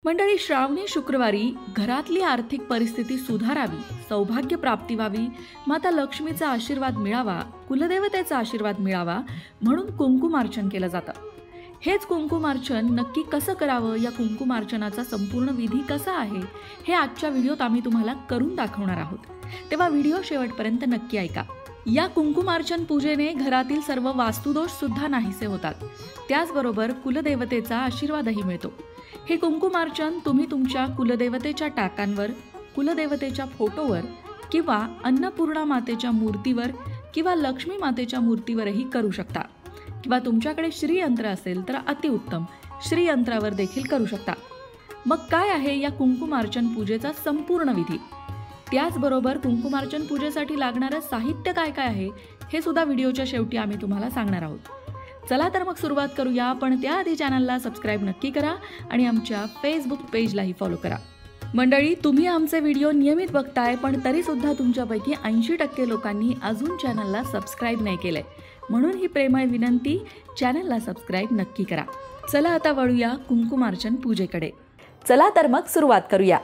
मंडळी, श्रावणी शुक्रवारी घरातली आर्थिक परिस्थिती सुधारावी, सौभाग्य प्राप्ती व्हावी, माता लक्ष्मीचा आशीर्वाद मिळावा, कुलदेवतेचा आशीर्वाद मिळावा म्हणून कुंकुमार्चन केलं जातं। हेच कुंकुमार्चन नक्की कसं करावं, या कुंकुमार्चनाचा संपूर्ण विधी कसा आहे हे आजच्या व्हिडिओत आम्ही तुम्हाला करून दाखवणार आहोत। तेव्हा व्हिडिओ शेवटपर्यंत नक्की ऐका। या कुंकुमार्चन पूजेने घरातील सर्व वास्तुदोष सुद्धा नाहीसे होतात, त्याचबरोबर कुलदेवतेचा आशीर्वादही मिळतो। हे कुंकुमार्चन तुम्ही तुमच्या कुलदेवतेच्या टाकांवर, कुलदेवतेच्या फोटोवर किंवा अन्नपूर्णा मातेच्या मूर्तीवर किंवा लक्ष्मी मातेच्या मूर्तीवरही करू शकता, किंवा तुमच्याकडे श्रीयंत्र असेल तर अतिउत्तम, श्रीयंत्रावर देखील करू शकता। मग काय आहे या कुंकुमार्चन पूजेचा संपूर्ण विधी, त्याचबरोबर कुंकुमार्चन पूजेसाठी लागणारं साहित्य काय काय आहे हे सुद्धा व्हिडिओच्या शेवटी आम्ही तुम्हाला सांगणार आहोत। चला तर मग सुरुवात करूया, पण त्याआधी चॅनलला सबस्क्राईब नक्की करा आणि आमच्या फेसबुक पेजलाही फॉलो करा। मंडळी, तुम्ही आमचे व्हिडिओ नियमित बघताय, पण तरीसुद्धा तुमच्यापैकी 80% लोकांनी अजून चॅनलला सबस्क्राईब नाही केलंय, म्हणून ही प्रेमळ विनंती, चॅनलला सबस्क्राईब नक्की करा। चला आता वळूया कुंकुमार्चन पूजेकडे। चला तर मग सुरुवात करूया।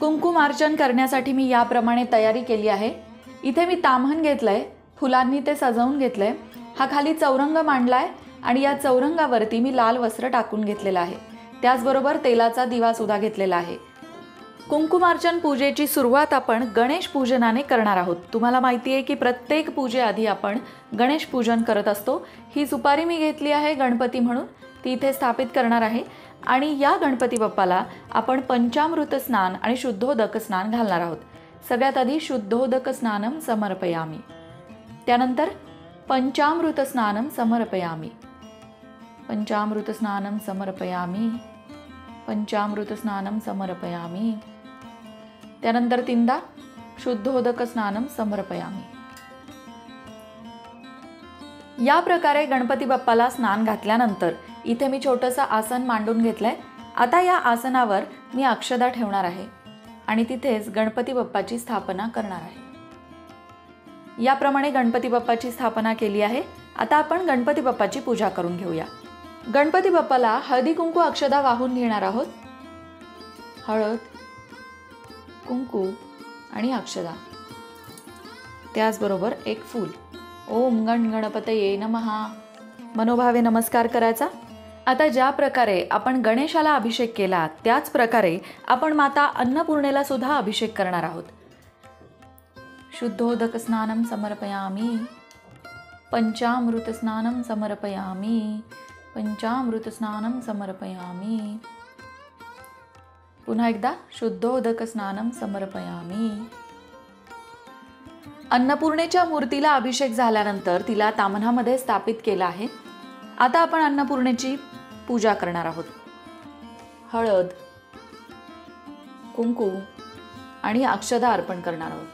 कुंकुमार्चन करण्यासाठी मी याप्रमाणे तयारी केली आहे। इथे मी ताम्हण घेतलंय, फुलांनी ते सजवून घेतलंय। हा खाली चौरंग मांडलाय आणि या चौरंगावरती मी लाल वस्त्र टाकून घेतलेलं आहे, त्याचबरोबर तेलाचा दिवा सुद्धा घेतलेला आहे। कुंकुमार्चन पूजेची सुरुवात आपण गणेश पूजनाने करणार आहोत। तुम्हाला माहिती आहे की प्रत्येक पूजेआधी आपण गणेश पूजन करत असतो। ही सुपारी मी घेतली आहे गणपती म्हणून, ती इथे स्थापित करणार आहे आणि या गणपती बाप्पाला आपण पंचामृत स्नान आणि शुद्धोदक स्नान घालणार आहोत। सगळ्यात आधी शुद्धोदक स्नानम समर्पयामी, त्यानंतर पंचामृत स्नानम समर्पयामी, पंचामृत स्नानम समर्पयामी, पंचामृत स्नानम समर्पयामी, त्यानंतर तीनदा शुद्धोदक स्नानम समर्पयामी। या प्रकारे गणपती बाप्पाला स्नान घातल्यानंतर इथे मी छोटंसं आसन मांडून घेतलंय। आता या आसनावर मी अक्षदा ठेवणार आहे आणि तिथेच गणपती बाप्पाची स्थापना करणार आहे। याप्रमाणे गणपती बाप्पाची स्थापना केली आहे। आता आपण गणपती बाप्पाची पूजा करून घेऊया। गणपती बाप्पाला हळदी कुंकू अक्षदा वाहून घेणार आहोत। हळद, कुंकू आणि अक्षदा, त्याचबरोबर एक फूल। ओम गण गणपतये नमः मनोभावे नमस्कार करायचा। आता ज्या प्रकारे आपण गणेशाला अभिषेक केला, त्याच प्रकारे आपण माता अन्नपूर्णेला सुद्धा अभिषेक करणार आहोत। शुद्धोदक स्नानम समर्पयामी, पंचामृत स्नानम समर्पयामी, पंचामृत स्नानम समर्पयामी, पुन्हा एकदा शुद्धोदक स्नानम समर्पयामी। अन्नपूर्णेच्या मूर्तीला अभिषेक झाल्यानंतर तिला ताम्हणामध्ये स्थापित केला आहे। आता आपण अन्नपूर्णेची पूजा करणार आहोत। हळद, कुंकू आणि अक्षदा अर्पण करणार आहोत।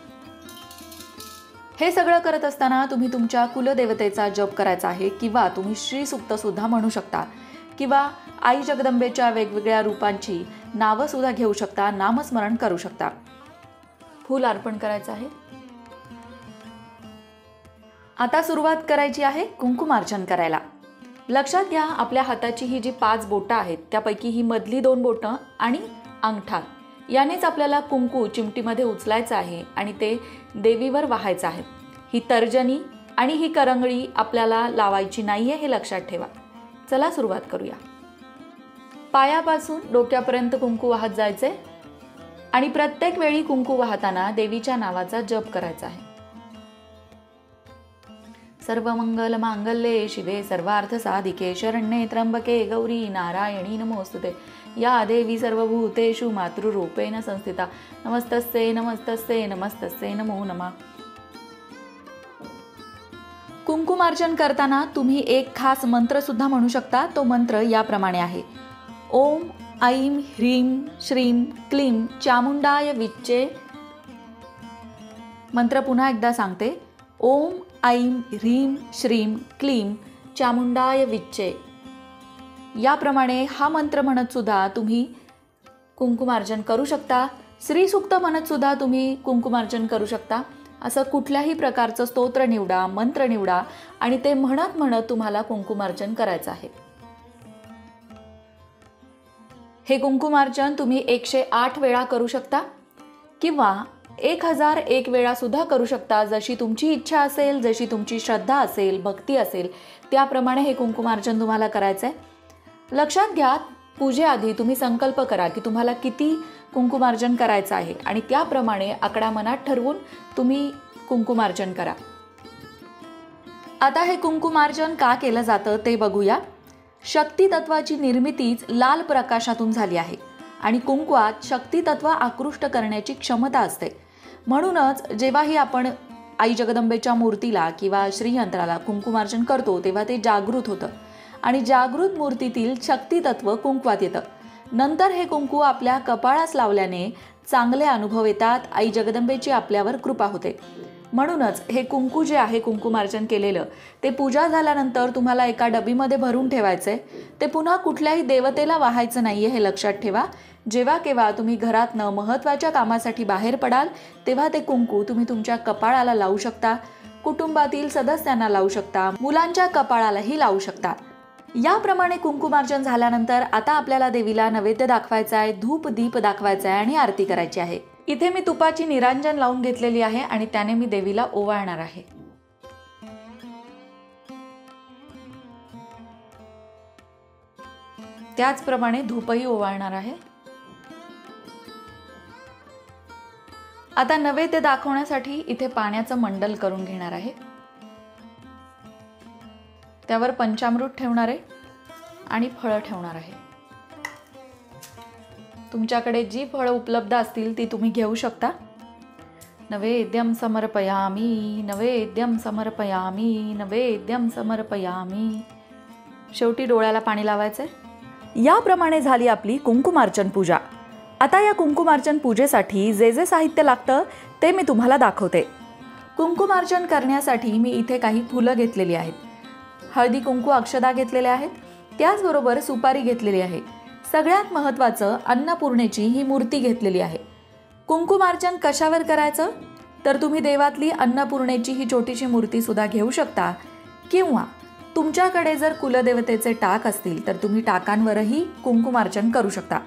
हे सगळं करत असताना तुम्ही तुमच्या कुलदेवतेचा जप करायचा आहे, किंवा तुम्ही श्री सूक्त सुद्धा म्हणू शकता, किंवा आई जगदंबेच्या वेगवेगळ्या रूपांची नावं सुद्धा घेऊ शकता, नामस्मरण करू शकता। फूल अर्पण करायचं आहे। आता सुरुवात करायची आहे कुंकुमार्चन करायला। लक्षात घ्या, आपल्या हाताची ही जी 5 बोटं आहेत, त्यापैकी ही मधली 2 बोटं आणि अंगठा यानेच आपल्याला कुंकू चिमटीमध्ये उचलायचं आहे आणि ते देवीवर वाहायचं आहे। ही तर्जनी आणि ही करंगळी आपल्याला लावायची नाहीये, हे लक्षात ठेवा। चला सुरुवात करूया। पायापासून डोक्यापर्यंत कुंकू वाहत जायचे आणि प्रत्येक वेळी कुंकू वाहताना देवीच्या नावाचा जप करायचा आहे। सर्वमंगल मांगल्ये शिवे सर्वार्थ साधिके शरण्ये त्र्यंबके गौरी नारायणी नमोस्तुते या देवी सर्वभूतेषु मातृरूपेण संस्थिता नमस्तस्ये नमस्तस्ये नमस्तस्ये नमो नमः। कुंकुमार्चन करताना तुम्ही एक खास मंत्र सुद्धा म्हणू शकता। तो मंत्र याप्रमाणे आहे। ओम ऐं ह्रीं श्रीं क्लीं चामुंडाय विच्चे। मंत्र पुन्हा एकदा सांगते। ओम ऐं ह्रीं श्रीं क्लीं चामुंडाय विच्चे। याप्रमाणे हा मंत्र म्हणत सुद्धा तुम्ही कुंकुमार्चन करू शकता। श्री सूक्त म्हणत सुद्धा तुम्ही कुंकुमार्चन करू शकता। असं कुठल्याही प्रकारचं स्तोत्र निवडा, मंत्र निवडा आणि ते म्हणत म्हणत तुम्हाला कुंकुमार्चन करायचं आहे। हे कुंकुमार्चन तुम्ही 108 वेळा करू शकता किंवा 1001 वेळा सुद्धा करू शकता. जशी तुमची इच्छा असेल, जशी तुमची श्रद्धा असेल, भक्ती असेल, त्याप्रमाणे हे कुंकुमार्चन तुम्हाला करायचं आहे. लक्षात घ्या, पूजेआधी तुम्ही संकल्प करा की तुम्हाला किती कुंकुमार्चन करायचं आहे आणि त्याप्रमाणे आकडा मनात ठरवून तुम्ही कुंकुमार्चन करा. आता हे कुंकुमार्चन का केलं जातं ते बघूया. शक्ती तत्वाची निर्मितीच लाल प्रकाशातून झाली आहे आणि कुंकवात शक्ती तत्व आकृष्ट करण्याची क्षमता असते. म्हणूनच जेव्हाही आपण आई जगदंबेच्या मूर्तीला किंवा श्रीयंत्राला कुंकुमार्चन करतो तेव्हा ते जागृत होतं आणि जागृत मूर्तीतील शक्ती तत्व कुंकवात येतं. नंतर हे कुंकू आपल्या कपाळास लावल्याने चांगले अनुभव येतात. आई जगदंबेची आपल्यावर कृपा होते. म्हणूनच हे कुंकू जे आहे कुंकुमार्चन केलेलं ते पूजा झाल्यानंतर तुम्हाला एका डबीमध्ये भरून ठेवायचंय. ते पुन्हा कुठल्याही देवतेला वाहायचं नाहीये, हे लक्षात ठेवा. जेव्हा केव्हा तुम्ही घरातनं महत्त्वाच्या कामासाठी बाहेर पडाल तेव्हा ते कुंकू तुम्ही तुमच्या कपाळाला लावू शकता, कुटुंबातील सदस्यांना लावू शकता, मुलांच्या कपाळालाही लावू शकता. याप्रमाणे कुंकुमार्चन झाल्यानंतर आता आपल्याला देवीला नैवेद्य दाखवायचा आहे, धूप दीप दाखवायचा आहे आणि आरती करायची आहे. इथे मी तुपाची निरांजन लावून घेतलेली आहे आणि त्याने मी देवीला ओवाळणार आहे. त्याचप्रमाणे धूपही ओवाळणार आहे. आता नैवेद्य दाखवण्यासाठी इथे पाण्याचं मंडल करून घेणार आहे. त्यावर पंचामृत ठेवणार आहे आणि फळं ठेवणार आहे. तुमच्याकडे जी फळं उपलब्ध असतील ती तुम्ही घेऊ शकता. नैवेद्यम समर्पयामी, नैवेद्यम समर्पयामी, नैवेद्यम समर्पयामी. शेवटी डोळ्याला पाणी लावायचंय. याप्रमाणे झाली आपली कुंकुमार्चन पूजा. आता या कुंकुमार्चन पूजेसाठी जे जे साहित्य लागतं ते मी तुम्हाला दाखवते. कुंकुमार्चन करण्यासाठी मी इथे काही फुलं घेतलेली आहेत, हळदी कुंकू अक्षदा घेतलेल्या आहेत, त्याचबरोबर सुपारी घेतलेली आहे. सगळ्यात महत्त्वाचं अन्नपूर्णेची ही मूर्ती घेतलेली आहे. कुंकुमार्चन कशावर करायचं तर तुम्ही देवातली अन्नपूर्णेची ही छोटीशी मूर्ती सुद्धा घेऊ शकता किंवा तुमच्याकडे जर कुलदेवतेचे टाक असतील तर तुम्ही टाकांवरही कुंकुमार्चन करू शकता.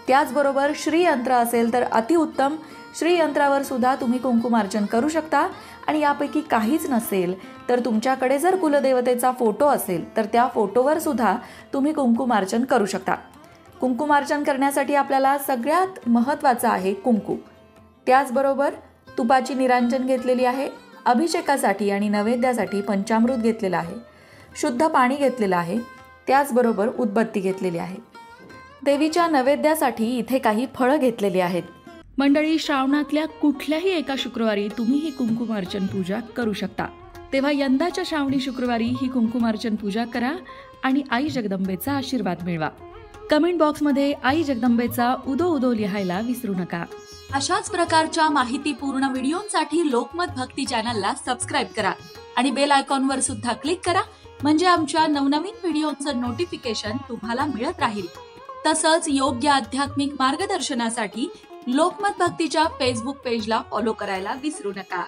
त्याचबरोबर श्रीयंत्र असेल तर अतिउत्तम, श्रीयंत्रावर सुद्धा तुम्ही कुंकुमार्चन करू शकता. आणि यापैकी काहीच नसेल तर तुमच्याकडे जर कुलदेवतेचा फोटो असेल तर त्या फोटोवर सुद्धा तुम्ही कुंकुमार्चन करू शकता. कुंकुमार्चन करण्यासाठी आपल्याला सगळ्यात महत्त्वाचं आहे कुंकू. त्याचबरोबर तुपाची निरांजन घेतलेली आहे, अभिषेकासाठी आणि नैवेद्यासाठी पंचामृत घेतलेलं आहे, शुद्ध पाणी घेतलेलं आहे, त्याचबरोबर उदबत्ती घेतलेली आहे. देवीच्या नैवेद्यासाठी इथे काही फळं घेतलेली आहेत. मंडळी, श्रावणातल्या कुठल्याही एका शुक्रवारी तुम्ही ही कुंकुमार्चन पूजा करू शकता. तेव्हा यंदाच्या श्रावणी शुक्रवारी ही कुंकुमार्चन पूजा करा आणि आई जगदंबेचा आशीर्वाद मिळवा. कमेंट बॉक्समध्ये आई जगदंबेचा उदो उदो लिहायला विसरू नका. अशाच प्रकारच्या माहितीपूर्ण व्हिडिओंसाठी लोकमत भक्ती चॅनलला सबस्क्राईब करा आणि बेल आयकॉनवर सुद्धा क्लिक करा, म्हणजे आमच्या नवनवीन व्हिडिओचं नोटिफिकेशन तुम्हाला मिळत राहील. तसंच योग्य आध्यात्मिक मार्गदर्शनासाठी लोकमत भक्तीच्या फेसबुक पेजला फॉलो करायला विसरू नका.